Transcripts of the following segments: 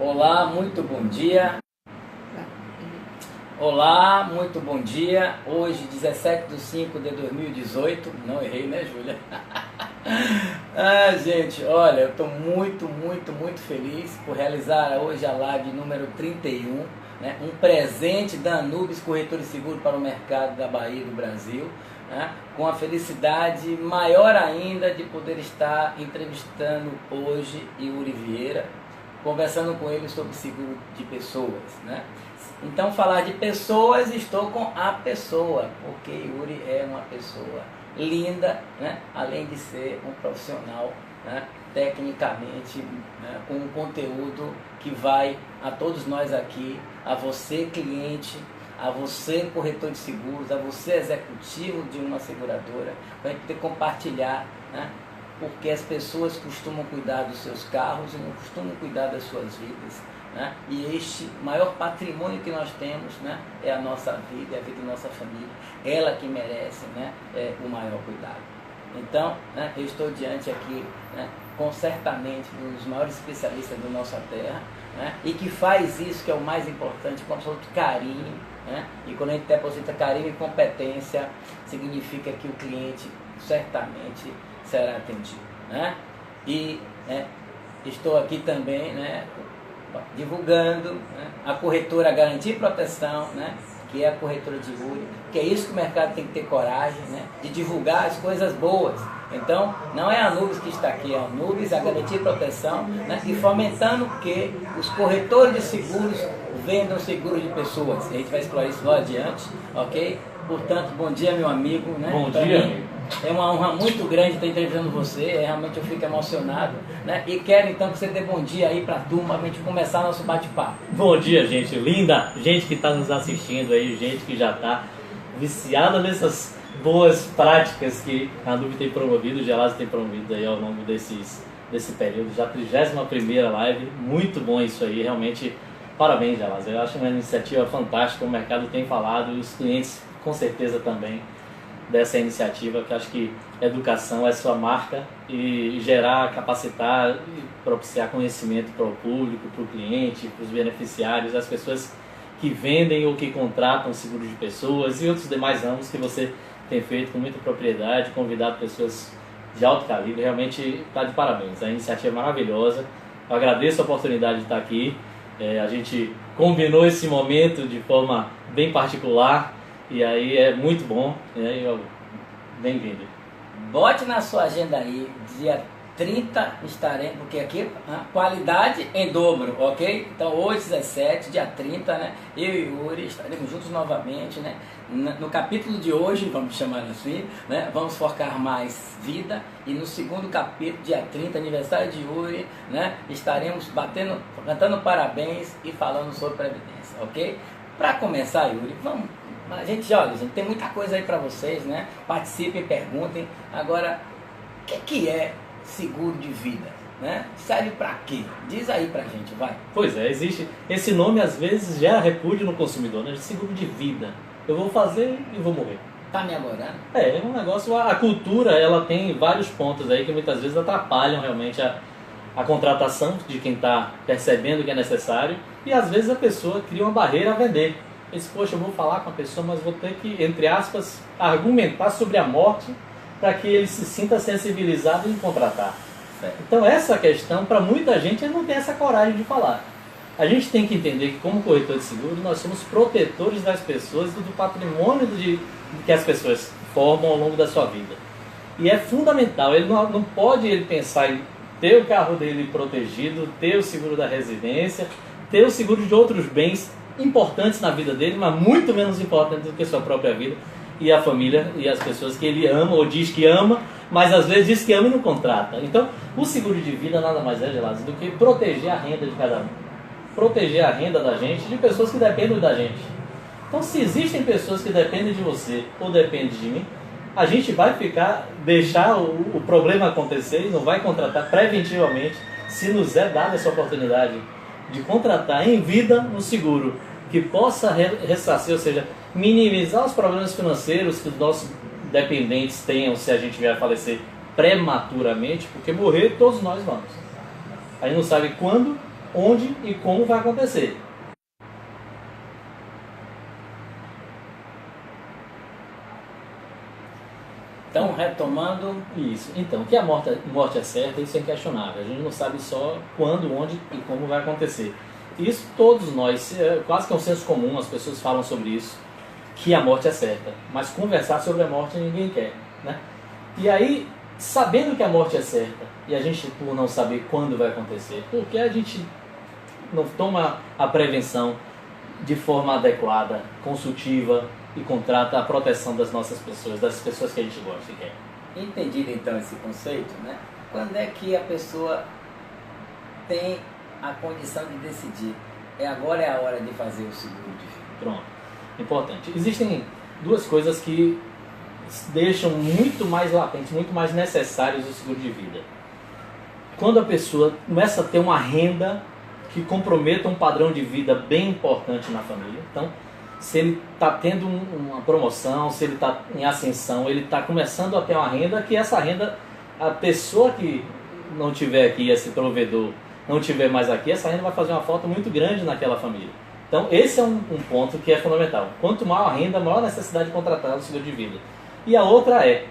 Olá, muito bom dia. Olá, muito bom dia. Hoje, 17/5/2018. Não errei, né, Júlia? Gente, olha, eu estou muito feliz por realizar hoje a live número 31, né? Um presente da Anubis Corretora de Seguro para o mercado da Bahia e do Brasil, né? Com a felicidade maior ainda de poder estar entrevistando hoje Yuri Vieira, conversando com ele sobre seguro de pessoas, né? Então, falar de pessoas, estou com a pessoa, porque Yuri é uma pessoa linda, né? Além de ser um profissional, né? Tecnicamente, né? Com um conteúdo que vai a todos nós aqui, a você cliente, a você corretor de seguros, a você executivo de uma seguradora, para a gente poder compartilhar, né? Porque as pessoas costumam cuidar dos seus carros e não costumam cuidar das suas vidas, né? E este maior patrimônio que nós temos, né, é a nossa vida, é a vida da nossa família, ela que merece, né, o maior cuidado. Então, né, eu estou diante aqui, né, com certamente um dos maiores especialistas da nossa terra, né, e que faz isso que é o mais importante, com absoluto carinho, né? E quando a gente deposita carinho e competência, significa que o cliente certamente será atendido, né? E, né, estou aqui também, né, divulgando, né, a corretora Garantia e Proteção, né, que é a corretora de Yuri, que é isso que o mercado tem que ter coragem, né, de divulgar as coisas boas. Então, não é a Anubis que está aqui, é a Anubis, a Garantia e Proteção, né, e fomentando que os corretores de seguros vendam seguros de pessoas. A gente vai explorar isso lá adiante, ok? Portanto, bom dia, meu amigo, né? Bom dia, amigo. É uma honra muito grande estar entrevistando você, realmente eu fico emocionado, né? E quero então que você dê bom dia aí para a turma, para a gente começar nosso bate-papo. Bom dia, gente linda, gente que está nos assistindo aí, gente que já está viciada nessas boas práticas que a Anubis tem promovido, o Gelásio tem promovido aí ao longo desse período, já 31ª live, muito bom isso aí, realmente parabéns, Gelásio, eu acho uma iniciativa fantástica, o mercado tem falado, os clientes com certeza também, dessa iniciativa, que acho que educação é sua marca e gerar, capacitar e propiciar conhecimento para o público, para o cliente, para os beneficiários, as pessoas que vendem ou que contratam seguro de pessoas e outros demais ramos que você tem feito com muita propriedade, convidado pessoas de alto calibre, realmente está de parabéns, a iniciativa é maravilhosa, eu agradeço a oportunidade de estar aqui, a gente combinou esse momento de forma bem particular, e aí é muito bom, bem-vindo. Bote na sua agenda aí, dia 30 estaremos, porque aqui qualidade em dobro, ok? Então hoje 17, dia 30, né? Eu e Yuri estaremos juntos novamente, né? No capítulo de hoje, vamos chamar assim, né? Vamos focar mais vida, e no segundo capítulo, dia 30, aniversário de Yuri, né? Estaremos cantando parabéns e falando sobre previdência, ok? Para começar, Yuri, vamos. A gente, olha, gente, tem muita coisa aí para vocês, né? Participem, perguntem. Agora, o que é seguro de vida, né? Serve para quê? Diz aí pra gente, vai. Pois é, existe. Esse nome às vezes gera repúdio no consumidor, né? De seguro de vida. Eu vou fazer e vou morrer. Tá me agorando? É um negócio, a cultura, ela tem vários pontos aí que muitas vezes atrapalham realmente a contratação de quem está percebendo que é necessário, e às vezes a pessoa cria uma barreira a vender. Diz, poxa, eu vou falar com a pessoa, mas vou ter que, entre aspas, argumentar sobre a morte para que ele se sinta sensibilizado em contratar. Então essa questão, para muita gente, ele não tem essa coragem de falar. A gente tem que entender que, como corretor de seguro, nós somos protetores das pessoas e do patrimônio que as pessoas formam ao longo da sua vida. E é fundamental, ele não pode pensar em ter o carro dele protegido, ter o seguro da residência, ter o seguro de outros bens importantes na vida dele, mas muito menos importantes do que sua própria vida e a família e as pessoas que ele ama ou diz que ama, mas às vezes diz que ama e não contrata. Então, o seguro de vida nada mais é, Gelásio, do que proteger a renda de cada um. Proteger a renda da gente de pessoas que dependem da gente. Então, se existem pessoas que dependem de você ou dependem de mim, a gente vai deixar o problema acontecer e não vai contratar preventivamente, se nos é dada essa oportunidade de contratar em vida um seguro que possa ressarcir, ou seja, minimizar os problemas financeiros que os nossos dependentes tenham se a gente vier a falecer prematuramente, porque morrer todos nós vamos. A gente não sabe quando onde e como vai acontecer. Então, retomando... Isso. Então, que a morte é certa, isso é inquestionável. A gente não sabe só quando, onde e como vai acontecer. Isso todos nós, quase que é um senso comum, as pessoas falam sobre isso, que a morte é certa. Mas conversar sobre a morte ninguém quer, né? E aí, sabendo que a morte é certa, e a gente por não saber quando vai acontecer, porque a gente não toma a prevenção de forma adequada, consultiva, e contrata a proteção das nossas pessoas, das pessoas que a gente gosta e quer. Entendido então esse conceito, né? Quando é que a pessoa tem a condição de decidir? Agora é a hora de fazer o seguro de vida. Pronto. Importante. Existem duas coisas que deixam muito mais latente, muito mais necessários o seguro de vida. Quando a pessoa começa a ter uma renda que comprometa um padrão de vida bem importante na família. Então, se ele está tendo uma promoção, se ele está em ascensão, ele está começando a ter uma renda, que essa renda, a pessoa que não tiver aqui, esse provedor, não tiver mais aqui, essa renda vai fazer uma falta muito grande naquela família. Então esse é um ponto que é fundamental. Quanto maior a renda, maior a necessidade de contratar o seguro de vida. E a outra é,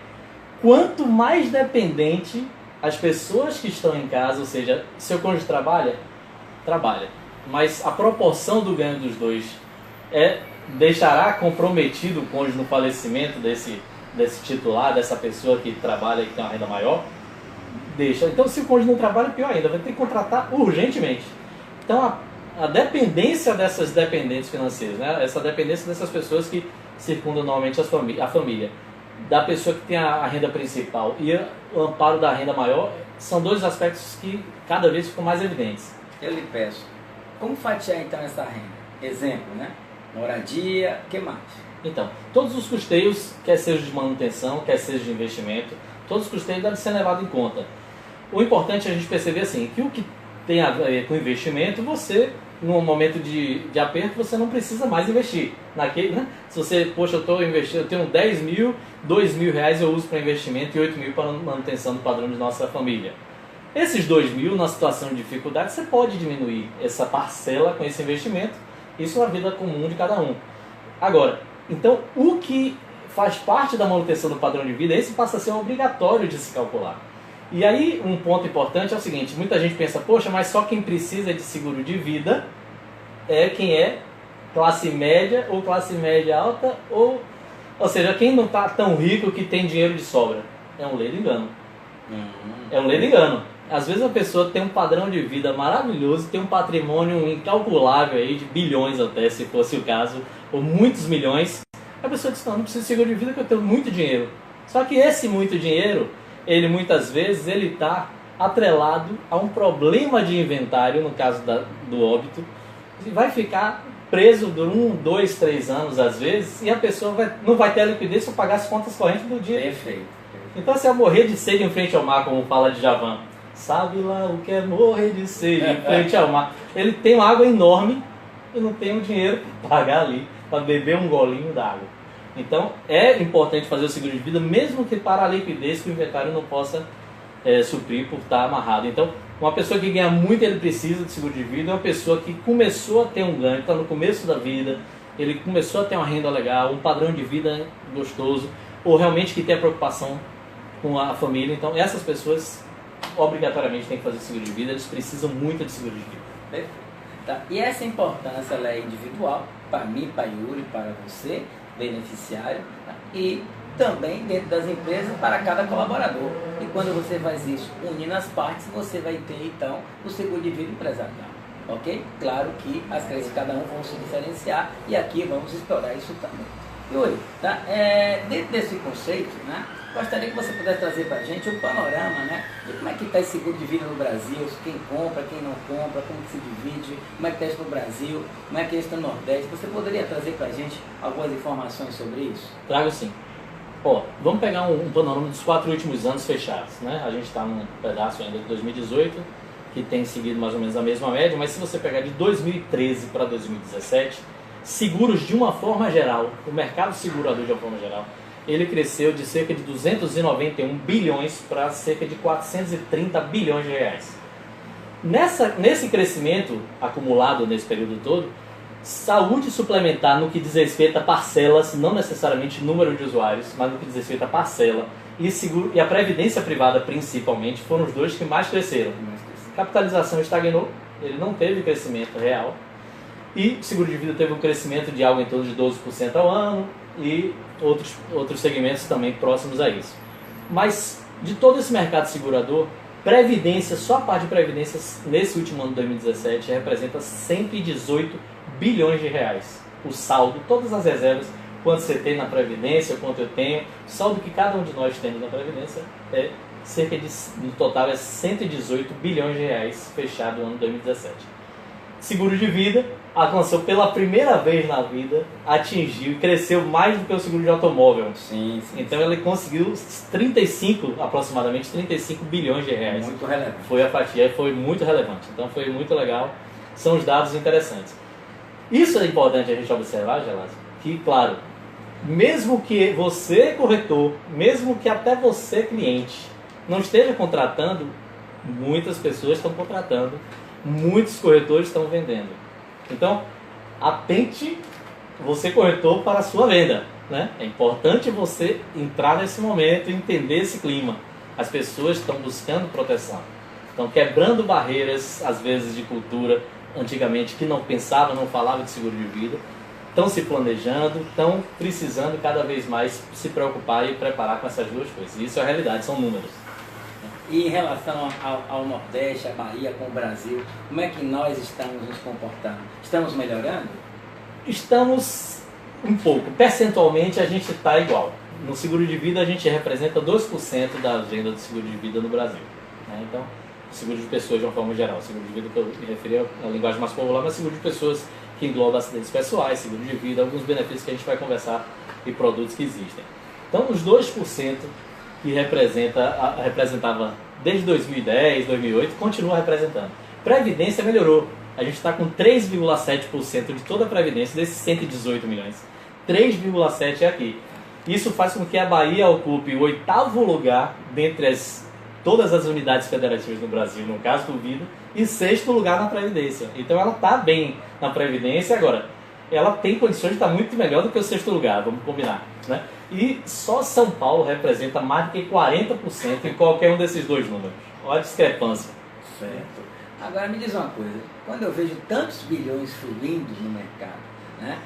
quanto mais dependente as pessoas que estão em casa, ou seja, seu cônjuge trabalha, mas a proporção do ganho dos dois deixará comprometido o cônjuge no falecimento desse titular, dessa pessoa que trabalha e que tem uma renda maior? Deixa. Então, se o cônjuge não trabalha, pior ainda, vai ter que contratar urgentemente. Então, a dependência dessas dependentes financeiras, né? Essa dependência dessas pessoas que circundam normalmente a família, da pessoa que tem a renda principal e o amparo da renda maior, são dois aspectos que cada vez ficam mais evidentes. Eu lhe peço, como fatiar então essa renda? Exemplo, né? Moradia, o que mais? Então, todos os custeios, quer seja de manutenção, quer seja de investimento, todos os custeios devem ser levados em conta. O importante é a gente perceber assim, que o que tem a ver com investimento, você, num momento de aperto, você não precisa mais investir. Né? Se você, poxa, eu estou investindo, eu tenho 10 mil, 2 mil reais eu uso para investimento e 8 mil para manutenção do padrão de nossa família. Esses 2 mil, na situação de dificuldade, você pode diminuir essa parcela com esse investimento. Isso é a vida comum de cada um. Agora, então, o que faz parte da manutenção do padrão de vida, esse passa a ser obrigatório de se calcular. E aí, um ponto importante é o seguinte, muita gente pensa, poxa, mas só quem precisa de seguro de vida é quem é classe média ou classe média alta, ou seja, quem não está tão rico que tem dinheiro de sobra. É um ledo engano. É um ledo engano. Às vezes a pessoa tem um padrão de vida maravilhoso, tem um patrimônio incalculável aí, de bilhões até, se fosse o caso, ou muitos milhões. A pessoa diz, não preciso de seguro de vida porque eu tenho muito dinheiro. Só que esse muito dinheiro, ele muitas vezes está atrelado a um problema de inventário, no caso do óbito, e vai ficar preso por 1, 2, 3 anos às vezes, e a pessoa não vai ter a liquidez para pagar as contas correntes do dia. Perfeito. Então, se eu morrer de sede em frente ao mar, como fala Djavan, sabe lá o que é morrer de sede em frente ao mar. Ele tem uma água enorme e não tem o dinheiro para pagar ali, para beber um golinho d'água. Então, é importante fazer o seguro de vida, mesmo que para a liquidez que o inventário não possa suprir por estar amarrado. Então, uma pessoa que ganha muito, ele precisa de seguro de vida, é uma pessoa que começou a ter um ganho, está no começo da vida, ele começou a ter uma renda legal, um padrão de vida gostoso, ou realmente que tem a preocupação com a família. Então, essas pessoas obrigatoriamente têm que fazer seguro de vida, eles precisam muito de seguro de vida. Perfeito. Tá. E essa importância ela é individual, para mim, para Yuri, para você, beneficiário, tá? E também dentro das empresas para cada colaborador. E quando você faz isso unindo as partes, você vai ter então o seguro de vida empresarial. Ok? Claro que as crenças de cada um vão se diferenciar e aqui vamos explorar isso também. Yuri, tá? Dentro desse conceito, né, gostaria que você pudesse trazer para a gente um panorama, né, de como é que está esse seguro de vida no Brasil, quem compra, quem não compra, como que se divide, como é que está isso no Brasil, como é que é isso no Nordeste. Você poderia trazer para a gente algumas informações sobre isso? Trago sim. Vamos pegar um panorama dos 4 últimos anos fechados, né? A gente está num pedaço ainda de 2018, que tem seguido mais ou menos a mesma média, mas se você pegar de 2013 para 2017, seguros de uma forma geral, o mercado segurador de uma forma geral, ele cresceu de cerca de 291 bilhões para cerca de 430 bilhões de reais. Nesse crescimento acumulado nesse período todo, saúde suplementar no que diz respeito a parcelas, não necessariamente número de usuários, mas no que diz respeito a parcela, e a previdência privada principalmente, foram os dois que mais cresceram. Capitalização estagnou, ele não teve crescimento real, e seguro de vida teve um crescimento de algo em torno de 12% ao ano, e outros segmentos também próximos a isso. Mas de todo esse mercado segurador, previdência, só a parte de previdências nesse último ano de 2017 representa 118 bilhões de reais. O saldo, todas as reservas, quanto você tem na previdência, quanto eu tenho, o saldo que cada um de nós temos na previdência é cerca de, no total é 118 bilhões de reais fechado no ano de 2017. Seguro de vida alcançou pela primeira vez na vida, atingiu e cresceu mais do que o seguro de automóvel. Sim. Então ele conseguiu aproximadamente 35 bilhões de reais. Muito relevante. Foi a fatia, foi muito relevante. Então foi muito legal. São os dados interessantes. Isso é importante a gente observar, Gelásio, que, claro, mesmo que você, corretor, mesmo que até você, cliente, não esteja contratando, muitas pessoas estão contratando, muitos corretores estão vendendo. Então, atente, você corretor, para a sua venda, né? É importante você entrar nesse momento e entender esse clima. As pessoas estão buscando proteção, estão quebrando barreiras, às vezes, de cultura, antigamente, que não pensava, não falava de seguro de vida, estão se planejando, estão precisando cada vez mais se preocupar e preparar com essas duas coisas. Isso é a realidade, são números. E em relação ao Nordeste, à Bahia, com o Brasil, como é que nós estamos nos comportando? Estamos melhorando? Estamos um pouco. Percentualmente a gente está igual. No seguro de vida a gente representa 2% da agenda do seguro de vida no Brasil, né? Então, seguro de pessoas de uma forma geral. Seguro de vida que eu me referi à linguagem mais popular, mas seguro de pessoas que engloba acidentes pessoais, seguro de vida, alguns benefícios que a gente vai conversar e produtos que existem. Então, os 2% que representava desde 2010, 2008, continua representando. Previdência melhorou. A gente está com 3,7% de toda a Previdência, desses 118 milhões. 3,7% é aqui. Isso faz com que a Bahia ocupe o 8º lugar dentre todas as unidades federativas no Brasil, no caso do Vida, e 6º lugar na Previdência. Então ela está bem na Previdência. Agora, ela tem condições de estar muito melhor do que o 6º lugar, vamos combinar, né? E só São Paulo representa mais do que 40% em qualquer um desses dois números. Olha a discrepância. Certo. Agora me diz uma coisa, quando eu vejo tantos bilhões fluindo no mercado, né,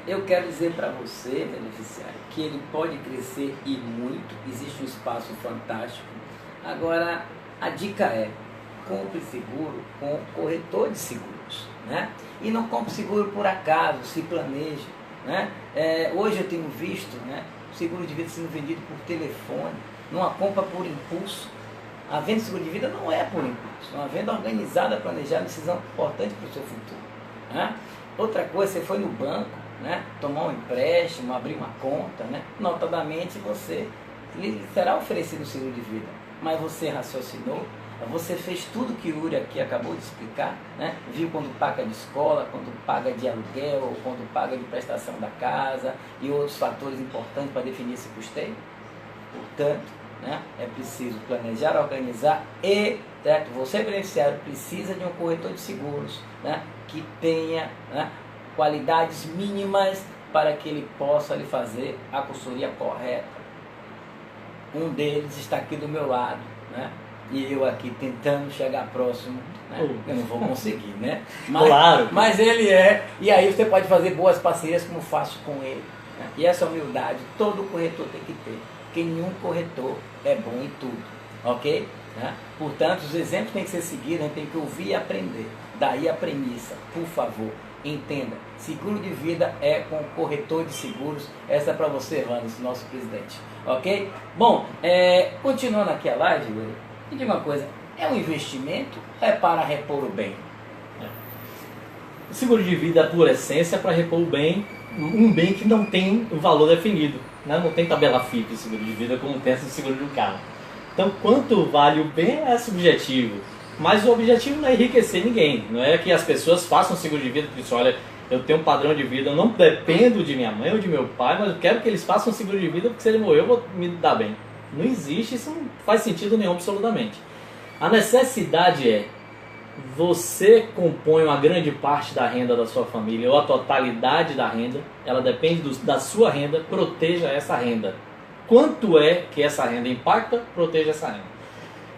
eu quero dizer para você, beneficiário, que ele pode crescer e muito, existe um espaço fantástico. Agora, a dica é, compre seguro com corretor de seguros, né? E não compre seguro por acaso, se planeje, né? Hoje eu tenho visto, né, seguro de vida sendo vendido por telefone, numa compra por impulso. A venda de seguro de vida não é por impulso, é uma venda organizada, planejada, decisão importante para o seu futuro, né? Outra coisa, você foi no banco, né, tomar um empréstimo, abrir uma conta, né, notadamente lhe será oferecido o seguro de vida, mas você raciocinou, você fez tudo que o Uri aqui acabou de explicar, né? Viu quando paga de escola, quando paga de aluguel, ou quando paga de prestação da casa e outros fatores importantes para definir esse custeio. Portanto, né, é preciso planejar, organizar e, certo? Você, beneficiário, precisa de um corretor de seguros, né, que tenha, né, qualidades mínimas para que ele possa lhe fazer a consultoria correta. Um deles está aqui do meu lado, né? E eu aqui tentando chegar próximo, né? Eu não vou conseguir, né? Mas, claro. Mas ele e aí você pode fazer boas parcerias como faço com ele, né? E essa humildade todo corretor tem que ter, porque nenhum corretor é bom em tudo, ok? Né? Portanto, os exemplos têm que ser seguidos, a gente tem que ouvir e aprender. Daí a premissa, por favor, entenda, seguro de vida é com corretor de seguros. Essa é para você, Vanes, nosso presidente, ok? Bom, continuando aqui a live, me diga uma coisa, é um investimento ou é para repor o bem? O seguro de vida, por essência, é para repor o bem, um bem que não tem um valor definido, né? Não tem tabela FIP o seguro de vida como tem o seguro de um carro. Então, quanto vale o bem é subjetivo, mas o objetivo não é enriquecer ninguém, não é que as pessoas façam seguro de vida porque dizem, olha, eu tenho um padrão de vida, eu não dependo de minha mãe ou de meu pai, mas eu quero que eles façam seguro de vida porque se ele morrer eu vou me dar bem. Não existe, isso não faz sentido nenhum absolutamente. A necessidade é você compõe uma grande parte da renda da sua família, ou a totalidade da renda, ela depende da sua renda, proteja essa renda. Quanto é que essa renda impacta, proteja essa renda.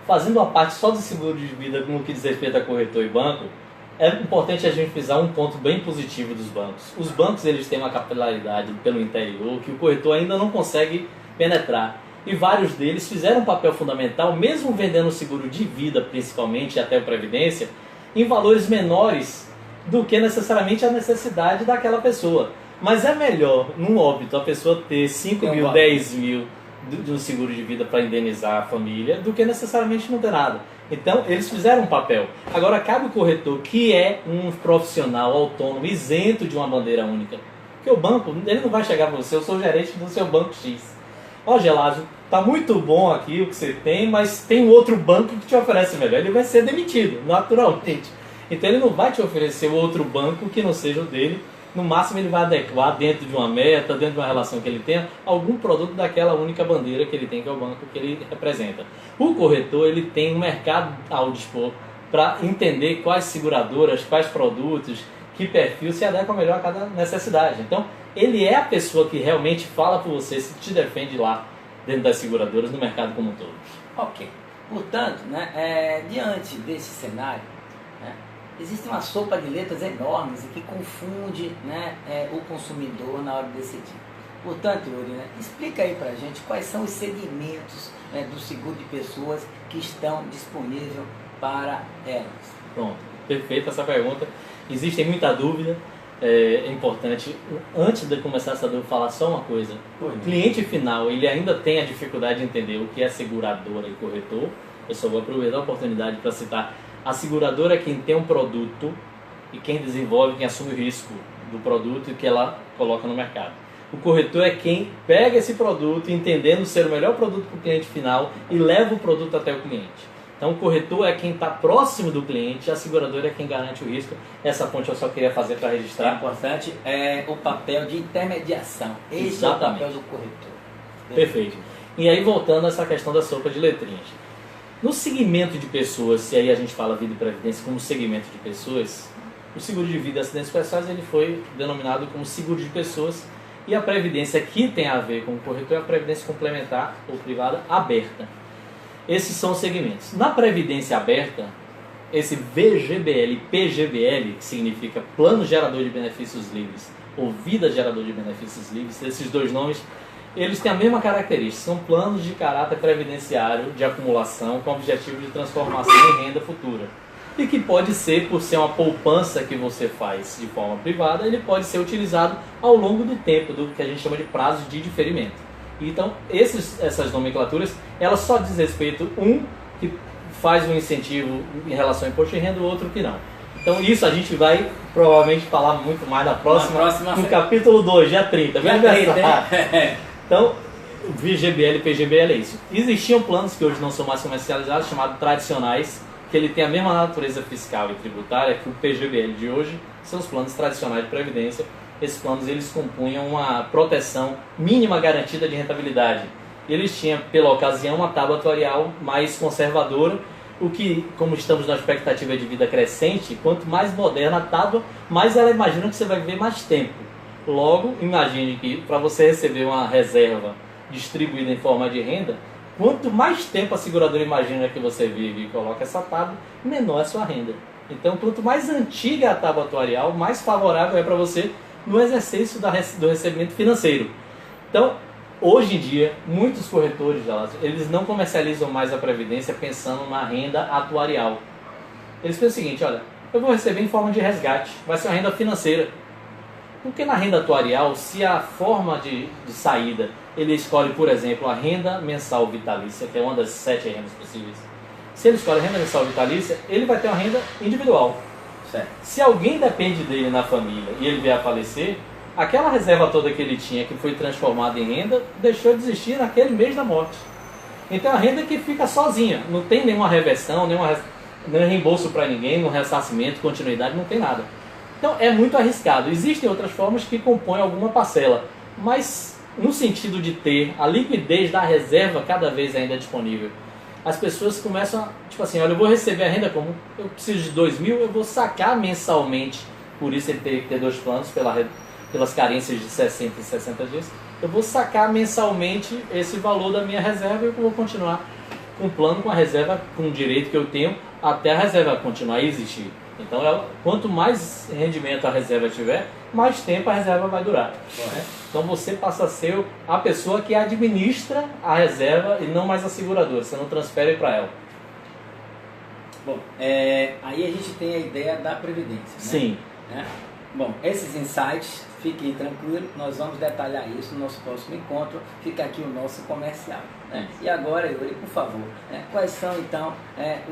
Fazendo a parte só do seguro de vida no que diz respeito a corretor e banco, é importante a gente frisar um ponto bem positivo dos bancos. Os bancos eles têm uma capilaridade pelo interior que o corretor ainda não consegue penetrar. E vários deles fizeram um papel fundamental, mesmo vendendo o seguro de vida, principalmente, e até o Previdência, em valores menores do que necessariamente a necessidade daquela pessoa. Mas é melhor, num óbito, a pessoa ter 5 mil, 10 mil de um seguro de vida para indenizar a família, do que necessariamente não ter nada. Então, eles fizeram um papel. Agora, cabe o corretor, que é um profissional autônomo, isento de uma bandeira única. Porque o banco, ele não vai chegar para você, eu sou gerente do seu banco X. Ó, Gelásio, tá muito bom aqui o que você tem, mas tem outro banco que te oferece melhor. Ele vai ser demitido, naturalmente. Então ele não vai te oferecer outro banco que não seja o dele. No máximo ele vai adequar dentro de uma meta, dentro de uma relação que ele tenha, algum produto daquela única bandeira que ele tem, que é o banco que ele representa. O corretor, ele tem um mercado ao dispor para entender quais seguradoras, quais produtos, que perfil se adequa melhor a cada necessidade. Então, ele é a pessoa que realmente fala por você, se te defende lá dentro das seguradoras, no mercado como um todo. Ok. Portanto, né, diante desse cenário, né, existe uma sopa de letras enormes e que confunde, né, o consumidor na hora de decidir. Portanto, Yuri, né, explica aí pra gente quais são os segmentos, né, do seguro de pessoas que estão disponíveis para elas. Pronto, perfeita essa pergunta. Existe muita dúvida. É importante, antes de começar essa dúvida, falar só uma coisa. O cliente final, ele ainda tem a dificuldade de entender o que é seguradora e corretor. Eu só vou aproveitar a oportunidade para citar. A seguradora é quem tem um produto e quem desenvolve, quem assume o risco do produto e que ela coloca no mercado. O corretor é quem pega esse produto, entendendo ser o melhor produto para o cliente final e leva o produto até o cliente. Então o corretor é quem está próximo do cliente, a seguradora é quem garante o risco. Essa ponte eu só queria fazer para registrar. O importante é o papel de intermediação. Esse Exatamente. É o papel do corretor. Perfeito. E aí voltando a essa questão da sopa de letrinhas. No segmento de pessoas, e aí a gente fala vida e previdência como segmento de pessoas, o seguro de vida e acidentes pessoais ele foi denominado como seguro de pessoas, e a previdência que tem a ver com o corretor é a previdência complementar ou privada aberta. Esses são os segmentos. Na previdência aberta, esse VGBL e PGBL, que significa Plano Gerador de Benefícios Livres ou Vida Gerador de Benefícios Livres, esses dois nomes, eles têm a mesma característica. São planos de caráter previdenciário de acumulação com objetivo de transformação em renda futura. E que pode ser, por ser uma poupança que você faz de forma privada, ele pode ser utilizado ao longo do tempo, do que a gente chama de prazo de diferimento. Então, essas nomenclaturas, elas só diz respeito, um que faz um incentivo em relação ao imposto de renda, o outro que não. Então, isso a gente vai provavelmente falar muito mais na próxima no capítulo 2, dia 30. Então, VGBL e PGBL é isso. Existiam planos que hoje não são mais comercializados, chamados tradicionais, que ele tem a mesma natureza fiscal e tributária que o PGBL de hoje, são os planos tradicionais de previdência. Esses planos eles compunham uma proteção mínima garantida de rentabilidade. Eles tinham, pela ocasião, uma tábua atuarial mais conservadora, o que, como estamos na expectativa de vida crescente, quanto mais moderna a tábua, mais ela imagina que você vai viver mais tempo. Logo, imagine que para você receber uma reserva distribuída em forma de renda, quanto mais tempo a seguradora imagina que você vive e coloca essa tábua, menor é a sua renda. Então, quanto mais antiga a tábua atuarial, mais favorável é para você no exercício do recebimento financeiro. Então, hoje em dia, muitos corretores, eles não comercializam mais a previdência pensando na renda atuarial. Eles pensam o seguinte, olha, eu vou receber em forma de resgate, vai ser uma renda financeira. Porque na renda atuarial, se a forma de saída, ele escolhe, por exemplo, a renda mensal vitalícia, que é uma das 7 rendas possíveis. Se ele escolhe a renda mensal vitalícia, ele vai ter uma renda individual. Certo. Se alguém depende dele na família e ele vier a falecer, aquela reserva toda que ele tinha, que foi transformada em renda, deixou de existir naquele mês da morte. Então a renda que fica sozinha, não tem nenhuma reversão, nenhum reembolso para ninguém, nenhum ressarcimento, continuidade, não tem nada. Então é muito arriscado. Existem outras formas que compõem alguma parcela, mas no sentido de ter a liquidez da reserva cada vez ainda disponível as pessoas começam a, tipo assim, olha, eu vou receber a renda comum, eu preciso de 2.000, eu vou sacar mensalmente, por isso ele tem que ter 2 planos, pelas carências de 60 e 60 dias, eu vou sacar mensalmente esse valor da minha reserva e eu vou continuar com o plano, com a reserva, com o direito que eu tenho, até a reserva continuar a existir. Então, quanto mais rendimento a reserva tiver, mais tempo a reserva vai durar. Né? Então, você passa a ser a pessoa que administra a reserva e não mais a seguradora. Você não transfere para ela. Bom, aí a gente tem a ideia da previdência. Né? Sim. Né? Bom, esses insights, fiquem tranquilos, nós vamos detalhar isso no nosso próximo encontro. Fica aqui o nosso comercial. Né? E agora, Yuri, por favor, quais são então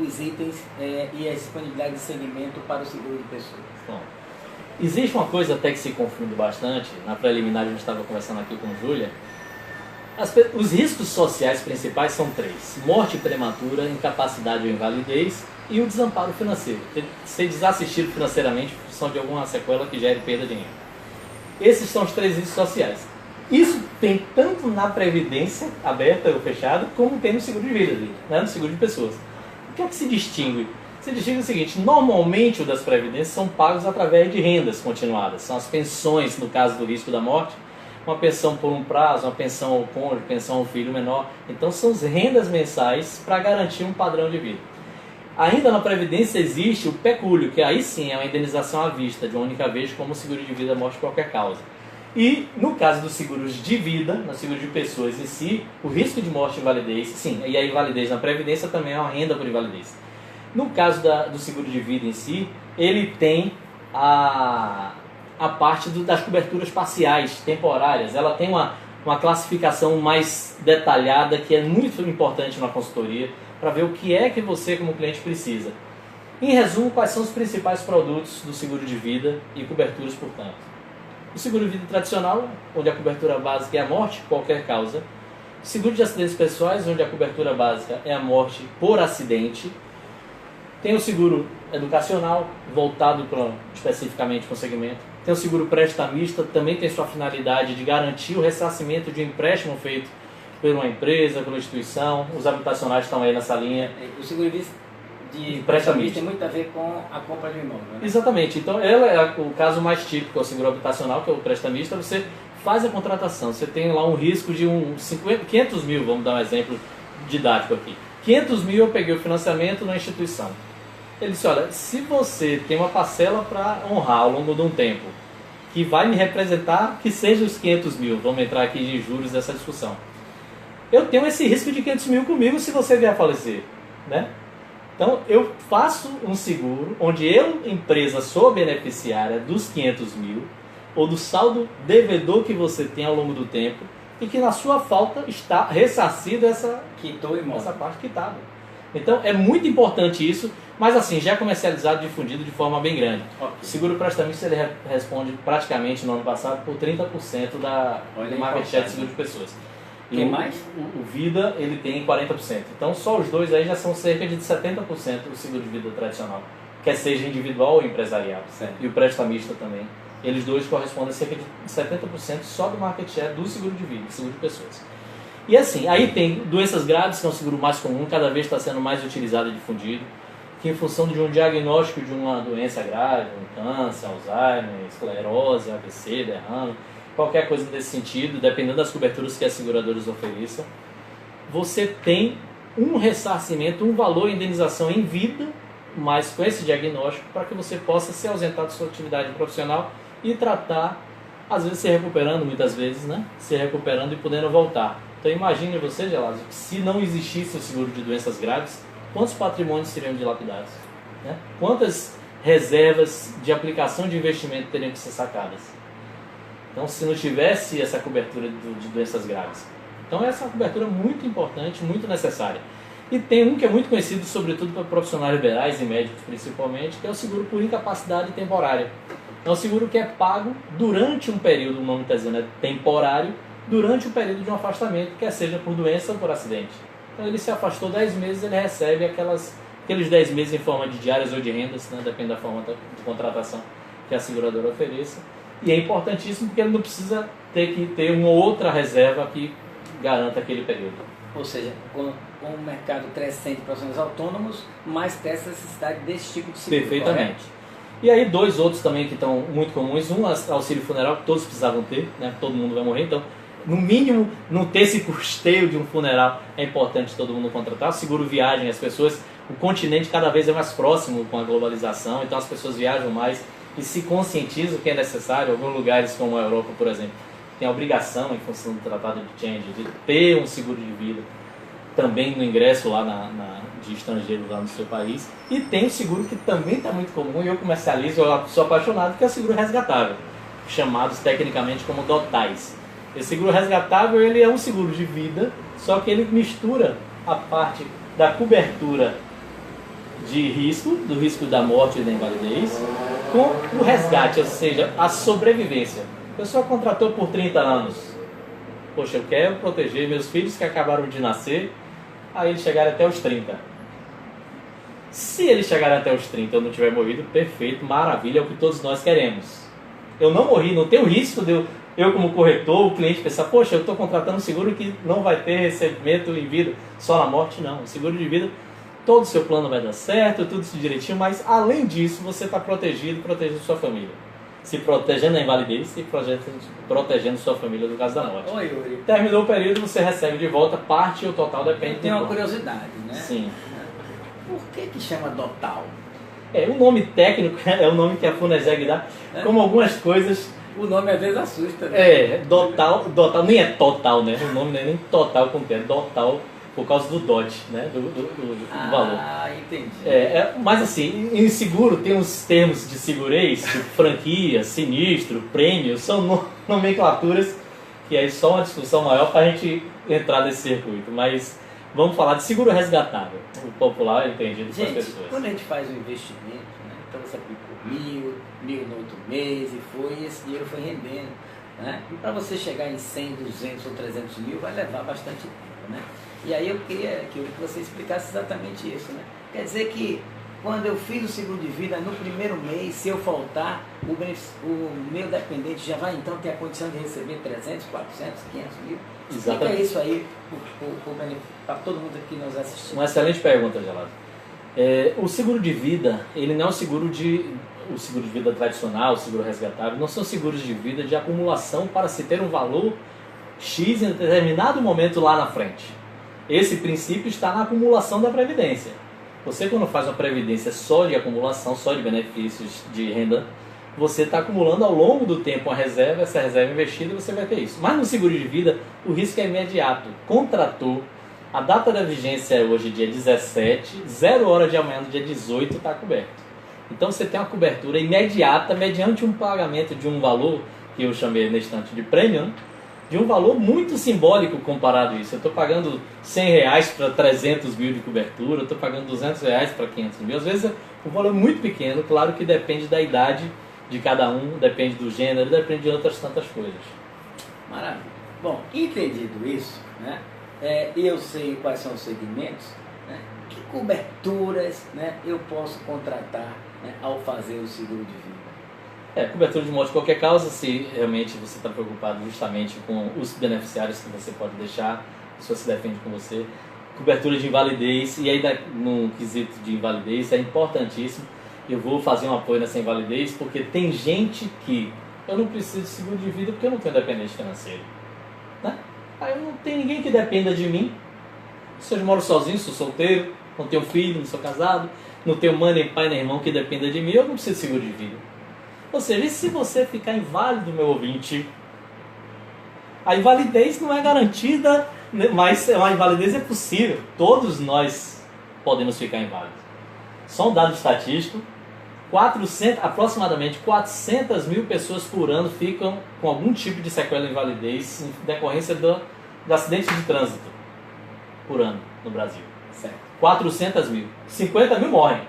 os itens e a disponibilidade de segmento para o seguro de pessoas? Bom, existe uma coisa até que se confunde bastante, na preliminar a gente estava conversando aqui com Júlia. Os riscos sociais principais são 3: morte prematura, incapacidade ou invalidez e o desamparo financeiro. Ser desassistido financeiramente em função de alguma sequela que gere perda de dinheiro. Esses são os 3 riscos sociais. Isso tem tanto na previdência aberta ou fechada, como tem no seguro de vida, né? No seguro de pessoas. O que é que se distingue? Se distingue o seguinte: normalmente o das previdências são pagos através de rendas continuadas. São as pensões, no caso do risco da morte, uma pensão por um prazo, uma pensão ao cônjuge, pensão ao filho menor. Então são as rendas mensais para garantir um padrão de vida. Ainda na previdência existe o pecúlio, que aí sim é uma indenização à vista, de uma única vez, como o seguro de vida, morte por qualquer causa. E no caso dos seguros de vida, no seguro de pessoas em si, o risco de morte e invalidez, sim, e a invalidez na previdência também é uma renda por invalidez. No caso do seguro de vida em si, ele tem a parte das coberturas parciais, temporárias. Ela tem uma classificação mais detalhada, que é muito importante na consultoria, para ver o que é que você como cliente precisa. Em resumo, quais são os principais produtos do seguro de vida e coberturas, portanto. O seguro de vida tradicional, onde a cobertura básica é a morte, qualquer causa. Seguro de acidentes pessoais, onde a cobertura básica é a morte por acidente. Tem o seguro educacional, voltado especificamente para o segmento. Tem o seguro prestamista, também tem sua finalidade de garantir o ressarcimento de um empréstimo feito por uma empresa, pela instituição. Os habitacionais estão aí nessa linha. O seguro de prestamista tem muito a ver com a compra de um imóvel, né? Exatamente. Então, ela é o caso mais típico, é o seguro habitacional, que é o prestamista. Você faz a contratação, você tem lá um risco de 500 mil, vamos dar um exemplo didático aqui. 500 mil eu peguei o financiamento na instituição. Ele disse, olha, se você tem uma parcela para honrar ao longo de um tempo, que vai me representar, que seja os 500 mil, vamos entrar aqui de juros dessa discussão. Eu tenho esse risco de 500 mil comigo se você vier a falecer, né? Então, eu faço um seguro onde eu, empresa, sou beneficiária dos 500 mil ou do saldo devedor que você tem ao longo do tempo e que na sua falta está ressarcida essa parte quitada. Então, é muito importante isso, mas assim, já é comercializado e difundido de forma bem grande. Okay. O seguro prestamista ele responde praticamente no ano passado por 30% do market share de seguro de pessoas. Quem mais? O Vida, ele tem 40%. Então, só os dois aí já são cerca de 70% do seguro de vida tradicional. Quer seja individual ou empresarial. Certo. E o prestamista também. Eles dois correspondem a cerca de 70% só do market share do seguro de vida, seguro de pessoas. E assim, aí tem doenças graves, que é um seguro mais comum, cada vez está sendo mais utilizado e difundido, que em função de um diagnóstico de uma doença grave, um câncer, Alzheimer, esclerose, AVC, derrame, qualquer coisa desse sentido, dependendo das coberturas que as seguradoras ofereçam, você tem um ressarcimento, um valor de indenização em vida, mas com esse diagnóstico, para que você possa se ausentar da sua atividade profissional e tratar, às vezes se recuperando, muitas vezes, né? Se recuperando e podendo voltar. Então imagine você, Gelásio, que se não existisse o seguro de doenças graves, quantos patrimônios seriam dilapidados? Né? Quantas reservas de aplicação de investimento teriam que ser sacadas? Então, se não tivesse essa cobertura de doenças graves. Então, essa é uma cobertura muito importante, muito necessária. E tem um que é muito conhecido, sobretudo para profissionais liberais e médicos principalmente, que é o seguro por incapacidade temporária. É um seguro que é pago durante um período, o nome está dizendo é temporário, durante o período de um afastamento, quer seja por doença ou por acidente. Então, ele se afastou 10 meses, ele recebe aqueles 10 meses em forma de diárias ou de rendas, né, depende da forma de contratação que a seguradora ofereça. E é importantíssimo porque ele não precisa ter que ter uma outra reserva que garanta aquele período. Ou seja, com o mercado crescente de profissionais autônomos, mais cresce a necessidade desse tipo de seguro. Perfeitamente. Correto? E aí dois outros também que estão muito comuns, um auxílio funeral que todos precisavam ter, né? Todo mundo vai morrer, então no mínimo não ter esse custeio de um funeral é importante todo mundo contratar. O seguro viagem, as pessoas, o continente cada vez é mais próximo com a globalização, então as pessoas viajam mais e se conscientizam que é necessário. Alguns lugares como a Europa, por exemplo, tem a obrigação, em função do Tratado de Change, de ter um seguro de vida também no ingresso lá de estrangeiro lá no seu país. E tem o seguro que também está muito comum e eu comercializo, eu sou apaixonado, que é o seguro resgatável, chamados tecnicamente como DOTAIs. Esse seguro resgatável ele é um seguro de vida, só que ele mistura a parte da cobertura de risco, do risco da morte e da invalidez, com o resgate, ou seja, a sobrevivência. A pessoa contratou por 30 anos. Poxa, eu quero proteger meus filhos que acabaram de nascer, aí eles chegarem até os 30. Se eles chegarem até os 30 e eu não tiver morrido, perfeito, maravilha, é o que todos nós queremos. Eu não morri, não tenho risco de eu como corretor, o cliente pensar, poxa, eu estou contratando um seguro que não vai ter recebimento em vida, só na morte não. O seguro de vida, todo o seu plano vai dar certo, tudo isso direitinho, mas além disso, você está protegendo sua família. Se protegendo da invalidez e protegendo sua família do caso da morte. Oi, Yuri. Terminou o período, você recebe de volta, parte ou total depende do Tem uma plano. curiosidade, né? Sim. Por que chama Dotal? O nome técnico é o nome que a Funeseg dá, como algumas coisas. O nome às vezes assusta, né? Dotal nem é total, né? O nome não é nem total como é dotal por causa do DOT, né? Do valor. Ah, entendi. Mas assim, em seguro tem uns termos de segurez, tipo franquia, sinistro, prêmio, são nomenclaturas que é só uma discussão maior para a gente entrar nesse circuito. Mas vamos falar de seguro resgatável, o popular entendido pelas pessoas. Quando a gente faz um investimento, né? Então você aplicou 1.000 no outro mês e esse dinheiro foi rendendo, né? E para você chegar em 100, 200 ou 300 mil vai levar bastante tempo, né? E aí eu queria que você explicasse exatamente isso, né? Quer dizer que quando eu fiz o seguro de vida, no primeiro mês, se eu faltar, o meu dependente já vai então ter a condição de receber 300, 400, 500 mil? Exatamente. Explica isso aí para todo mundo que nos assistiu. Uma excelente pergunta, Gelado. O seguro de vida, ele não é o seguro de vida tradicional, o seguro resgatável, não são seguros de vida de acumulação para se ter um valor X em determinado momento lá na frente. Esse princípio está na acumulação da previdência. Você, quando faz uma previdência só de acumulação, só de benefícios de renda, você está acumulando ao longo do tempo uma reserva, essa reserva investida, você vai ter isso. Mas no seguro de vida, o risco é imediato. Contratou, a data da vigência é hoje dia 17, 0 hora de amanhã, no dia 18, está coberto. Então você tem uma cobertura imediata, mediante um pagamento de um valor, que eu chamei neste instante de premium, de um valor muito simbólico comparado a isso. Eu estou pagando R$100 para 300 mil de cobertura, eu estou pagando R$200 para 500 mil. Às vezes o valor é muito pequeno, claro que depende da idade de cada um, depende do gênero, depende de outras tantas coisas. Maravilha. Bom, entendido isso, né? E eu sei quais são os segmentos, né? Que coberturas, né, eu posso contratar, né, ao fazer o seguro de vida? Cobertura de morte de qualquer causa, se realmente você está preocupado justamente com os beneficiários que você pode deixar, a pessoa se defende com você. Cobertura de invalidez, e aí no quesito de invalidez é importantíssimo. Eu vou fazer um apoio nessa invalidez porque tem gente que eu não preciso de seguro de vida porque eu não tenho dependente financeiro, né? Aí eu não tenho ninguém que dependa de mim. Se eu moro sozinho, sou solteiro, não tenho filho, não sou casado, não tenho mãe, nem pai, nem irmão que dependa de mim, eu não preciso de seguro de vida. Ou seja, e se você ficar inválido, meu ouvinte, a invalidez não é garantida, mas a invalidez é possível. Todos nós podemos ficar inválidos. Só um dado estatístico, aproximadamente 400 mil pessoas por ano ficam com algum tipo de sequela de invalidez em decorrência do acidente de trânsito por ano no Brasil. Certo. 400 mil. 50 mil morrem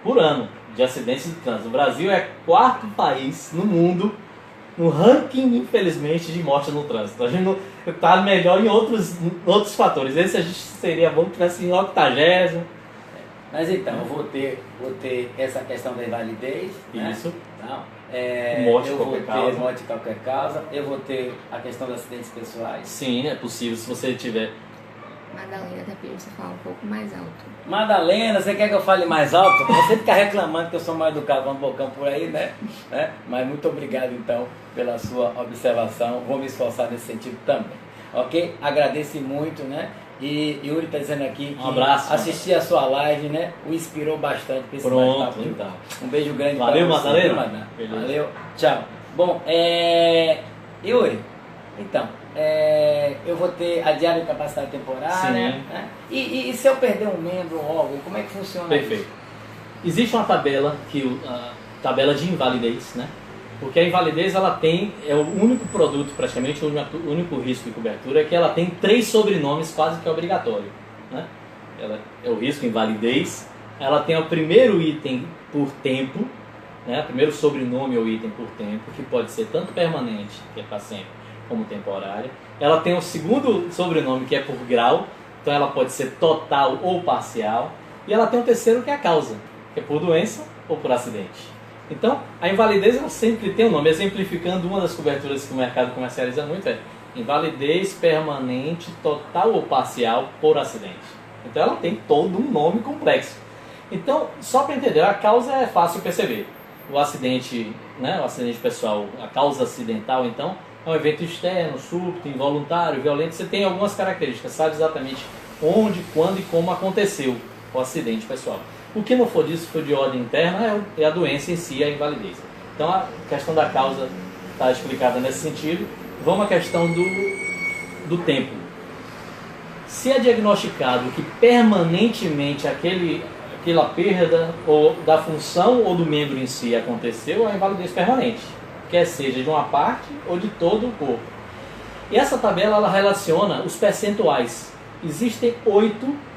por ano de acidentes de trânsito. O Brasil é quarto país no mundo no ranking, infelizmente, de morte no trânsito. A gente não está melhor em outros fatores. Esse a gente seria bom que tivesse em 80º. Mas então, eu vou ter essa questão da invalidez, Isso. Né? Então, morte eu de vou qualquer ter causa. morte de qualquer causa, eu vou ter a questão dos acidentes pessoais. Sim, é possível se você tiver Madalena, até pedir você falar um pouco mais alto. Madalena, você quer que eu fale mais alto? Você fica reclamando que eu sou mal educado, um bocão por aí, né? Mas muito obrigado, então, pela sua observação. Vou me esforçar nesse sentido também. Ok? Agradeço muito, né? E Yuri está dizendo aqui que um abraço, assistir a sua live, né? O inspirou bastante para esse bate-papo. Então. Um beijo grande para você. Madalena. Madalena. Valeu, tchau. Bom, Yuri, então, eu vou ter a diária de capacidade temporária. Né? E se eu perder um membro ou algo, como é que funciona Perfeito. isso? Existe uma tabela, tabela de invalidez, né? Porque a invalidez é o único produto, praticamente, o único risco de cobertura é que ela tem 3 sobrenomes quase que obrigatório. Né? Ela é o risco invalidez, ela tem o primeiro item por tempo, né? O primeiro sobrenome ou item por tempo, que pode ser tanto permanente, que é para sempre, como temporária. Ela tem o segundo sobrenome, que é por grau, então ela pode ser total ou parcial. E ela tem o terceiro, que é a causa, que é por doença ou por acidente. Então, a invalidez ela sempre tem um nome. Exemplificando uma das coberturas que o mercado comercializa muito é invalidez permanente, total ou parcial por acidente. Então, ela tem todo um nome complexo. Então, só para entender, a causa é fácil perceber. O acidente, né, o acidente pessoal, a causa acidental, então, é um evento externo, súbito, involuntário, violento. Você tem algumas características, sabe exatamente onde, quando e como aconteceu o acidente pessoal. O que não for disso, for de ordem interna, é a doença em si, a invalidez. Então a questão da causa está explicada nesse sentido. Vamos à questão do tempo. Se é diagnosticado que permanentemente aquela perda ou da função ou do membro em si aconteceu, é a invalidez permanente, quer seja de uma parte ou de todo o corpo. E essa tabela ela relaciona os percentuais. Existem 8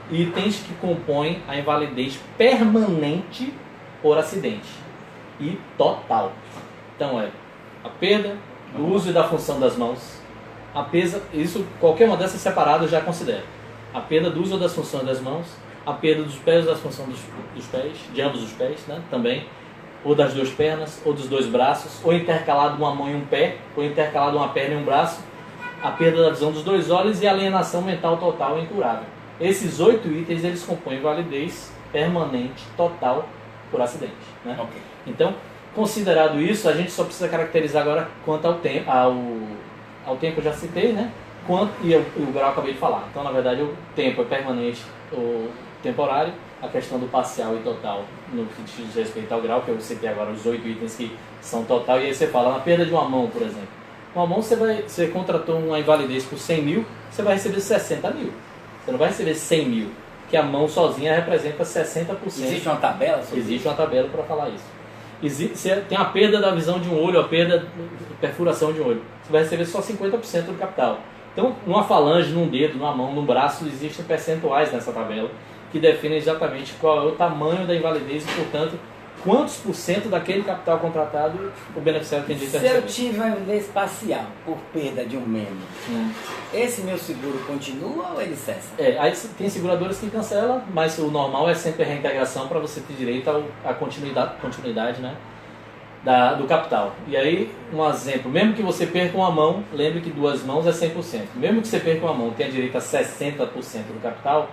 itens que compõem a invalidez permanente por acidente e total. Então a perda do uso e da função das mãos, isso qualquer uma dessas separadas já considera. A perda do uso ou das funções das mãos, a perda dos pés ou da função dos pés, de ambos os pés, né, também, ou das 2 pernas, ou dos 2 braços, ou intercalado uma mão e um pé, ou intercalado uma perna e um braço, a perda da visão dos 2 olhos e a alienação mental total e incurável. Esses 8 itens, eles compõem validez permanente total por acidente. Né? Okay. Então, considerado isso, a gente só precisa caracterizar agora quanto ao tempo. Ao tempo eu já citei, né? E o grau eu acabei de falar. Então, na verdade, o tempo é permanente ou temporário, a questão do parcial e total no que diz respeito ao grau, que eu citei agora os 8 itens que são total, e aí você fala na perda de uma mão, por exemplo. Uma mão, você contratou uma invalidez por 100 mil, você vai receber 60 mil. Você não vai receber 100 mil, que a mão sozinha representa 60%. Existe uma tabela sobre isso? Existe uma tabela para falar isso. Tem a perda da visão de um olho, a perda de perfuração de um olho. Você vai receber só 50% do capital. Então, numa falange, num dedo, numa mão, num braço, existem percentuais nessa tabela que definem exatamente qual é o tamanho da invalidez e, portanto, quantos por cento daquele capital contratado o beneficiário tem direito a receber. Se eu tive uma invalidez parcial por perda de um membro, esse meu seguro continua ou ele cessa? Aí tem seguradoras que cancelam, mas o normal é sempre a reintegração para você ter direito à continuidade, né, do capital. E aí, um exemplo, mesmo que você perca uma mão, lembre que 2 mãos é 100%. Mesmo que você perca uma mão, tenha direito a 60% do capital,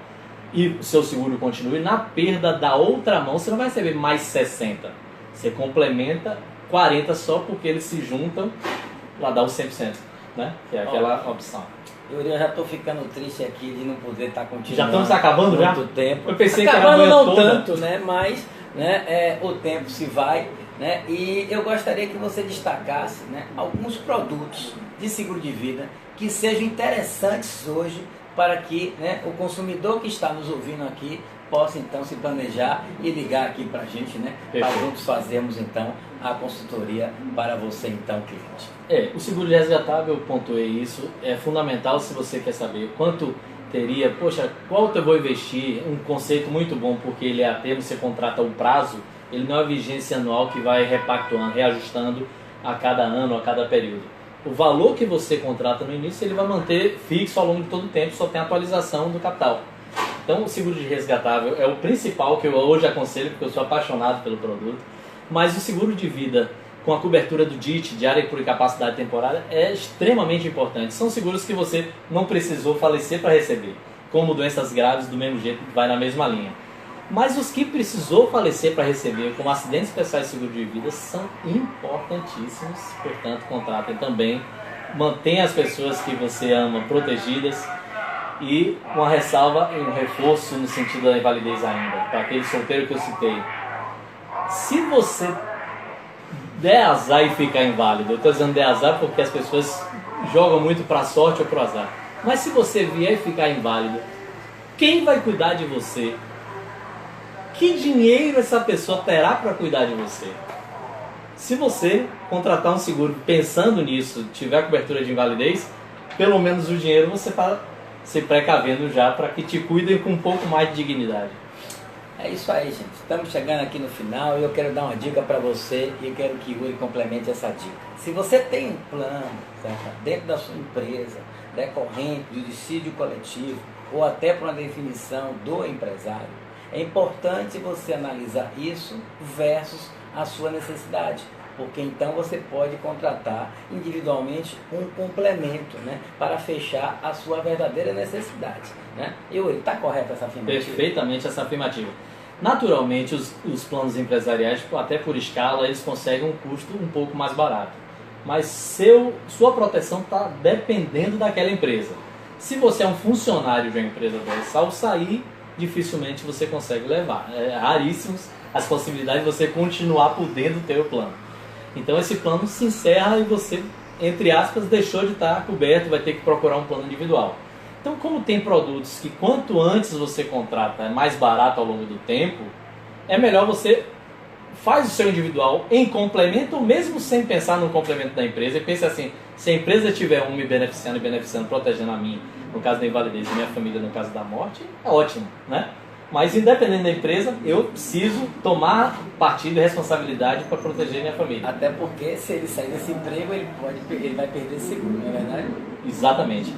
e o seu seguro continue, na perda da outra mão você não vai receber mais 60. Você complementa 40 só porque eles se juntam para dar os 100%, né? Que é aquela opção. Eu já estou ficando triste aqui de não poder estar continuando. Já estamos acabando já? Muito tempo. Eu pensei acabando que era não toda. tanto, né? Mas o tempo se vai, né? E eu gostaria que você destacasse, né, alguns produtos de seguro de vida que sejam interessantes hoje para que, né, o consumidor que está nos ouvindo aqui possa então se planejar e ligar aqui para a gente, né, para juntos fazermos então a consultoria para você então, cliente. O seguro de resgatável, eu pontuei isso, é fundamental se você quer saber quanto teria, quanto eu vou investir, um conceito muito bom porque ele é a termo, você contrata o prazo, ele não é vigência anual que vai repactuando, reajustando a cada ano, a cada período. O valor que você contrata no início, ele vai manter fixo ao longo de todo o tempo, só tem atualização do capital. Então, o seguro de resgatável é o principal que eu hoje aconselho, porque eu sou apaixonado pelo produto. Mas o seguro de vida com a cobertura do DIT, diária por incapacidade temporária, é extremamente importante. São seguros que você não precisou falecer para receber, como doenças graves do mesmo jeito, que vai na mesma linha. Mas os que precisou falecer para receber, como acidentes especiais de seguro de vida, são importantíssimos. Portanto, contratem também. Mantenha as pessoas que você ama protegidas. E uma ressalva e um reforço no sentido da invalidez ainda, para aquele solteiro que eu citei. Se você der azar e ficar inválido, eu estou dizendo der azar porque as pessoas jogam muito para a sorte ou para o azar. Mas se você vier e ficar inválido, quem vai cuidar de você? Que dinheiro essa pessoa terá para cuidar de você? Se você contratar um seguro pensando nisso, tiver a cobertura de invalidez, pelo menos o dinheiro você está se precavendo já para que te cuidem com um pouco mais de dignidade. É isso aí, gente. Estamos chegando aqui no final e eu quero dar uma dica para você e eu quero que o Yuri complemente essa dica. Se você tem um plano, certo? Dentro da sua empresa, decorrente do dissídio coletivo ou até para uma definição do empresário, é importante você analisar isso versus a sua necessidade. Porque então você pode contratar individualmente um complemento, né, para fechar a sua verdadeira necessidade. Né? Yuri, está correta essa afirmativa? Perfeitamente essa afirmativa. Naturalmente, os planos empresariais, até por escala, eles conseguem um custo um pouco mais barato. Mas sua proteção está dependendo daquela empresa. Se você é um funcionário de uma empresa dessa, ao sair, dificilmente você consegue levar. É raríssimos as possibilidades de você continuar podendo ter o plano. Então esse plano se encerra e você, entre aspas, deixou de estar coberto, vai ter que procurar um plano individual. Então, como tem produtos que quanto antes você contrata é mais barato ao longo do tempo, é melhor você faz o seu individual em complemento, ou mesmo sem pensar no complemento da empresa, e pense assim, se a empresa tiver um me beneficiando, protegendo a mim, no caso da invalidez, e minha família no caso da morte, é ótimo, né? Mas independente da empresa, eu preciso tomar partido e responsabilidade para proteger minha família. Até porque se ele sair desse emprego, ele vai perder esse seguro, não é verdade? Exatamente.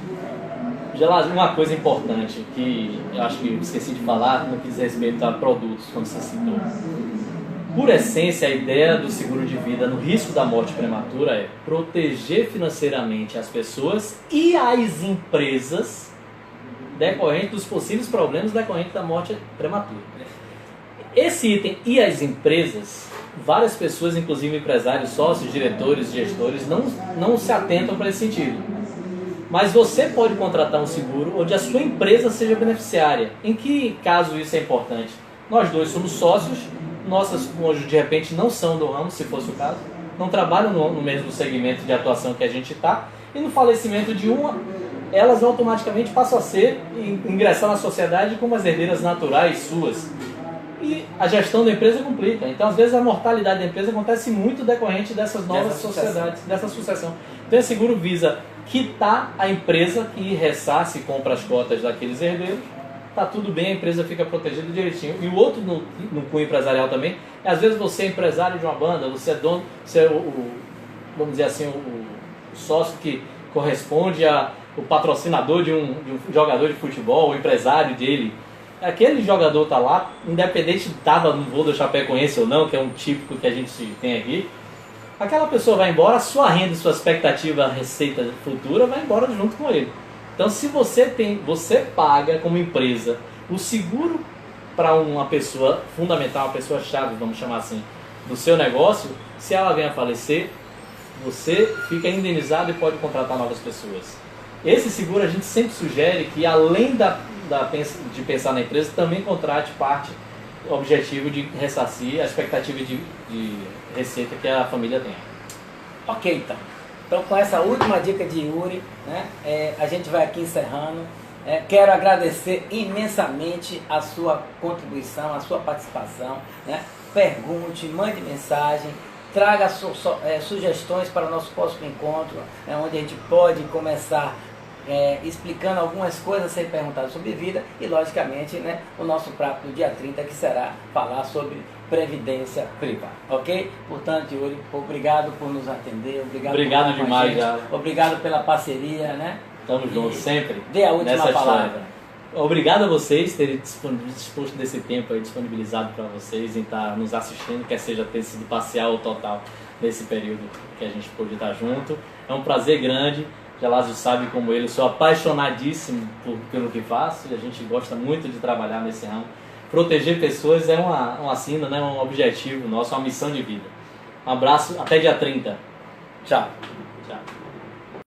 Gelásio, uma coisa importante que eu acho que eu esqueci de falar no que diz respeito a produtos, quando você citou. Por essência, a ideia do seguro de vida no risco da morte prematura é proteger financeiramente as pessoas e as empresas decorrente dos possíveis problemas decorrentes da morte prematura. Esse item e as empresas, várias pessoas, inclusive empresários, sócios, diretores, gestores, não se atentam para esse sentido. Mas você pode contratar um seguro onde a sua empresa seja beneficiária. Em que caso isso é importante? Nós dois somos sócios, nossas cônjuges de repente não são do ramo, se fosse o caso, não trabalham no mesmo segmento de atuação que a gente está, e no falecimento de uma, elas automaticamente passam a ingressar na sociedade como as herdeiras naturais suas. E a gestão da empresa complica. Então, às vezes, a mortalidade da empresa acontece muito decorrente dessas novas sociedades, dessa sucessão. Então, esse seguro visa quitar a empresa que ressarce e compra as cotas daqueles herdeiros. Tá tudo bem, a empresa fica protegida direitinho. E o outro, no cunho empresarial também, é, às vezes você é empresário de uma banda, você é dono, você é vamos dizer assim, o sócio que corresponde o patrocinador de um jogador de futebol, o empresário dele. Aquele jogador está lá, independente de estava no voo do Chapecoense ou não, que é um típico que a gente tem aqui, aquela pessoa vai embora, sua renda, sua expectativa, receita futura vai embora junto com ele. Então, se você paga como empresa o seguro para uma pessoa fundamental, uma pessoa chave, vamos chamar assim, do seu negócio, se ela vem a falecer, você fica indenizado e pode contratar novas pessoas. Esse seguro a gente sempre sugere que, além de pensar na empresa, também contrate parte objetivo de ressarcir a expectativa de receita que a família tem. Ok, então. Então, com essa última dica de Yuri, né, a gente vai aqui encerrando. Quero agradecer imensamente a sua contribuição, a sua participação. Né? Pergunte, mande mensagem, traga sugestões para o nosso próximo encontro, onde a gente pode começar explicando algumas coisas sem perguntar sobre vida e, logicamente, né, o nosso prato do dia 30, que será falar sobre previdência privada, ok? Portanto, Yuri, obrigado por nos atender, obrigado demais, obrigado pela parceria, né? Estamos juntos sempre. Dê a última palavra. Obrigado a vocês terem disposto desse tempo aí, disponibilizado para vocês em estar nos assistindo, quer seja ter sido parcial ou total nesse período que a gente pôde estar junto. É um prazer grande. Gelásio sabe como ele, eu sou apaixonadíssimo pelo que faço e a gente gosta muito de trabalhar nesse ramo. Proteger pessoas é uma sina, né, um objetivo nosso, uma missão de vida. Um abraço, até dia 30. Tchau. Tchau.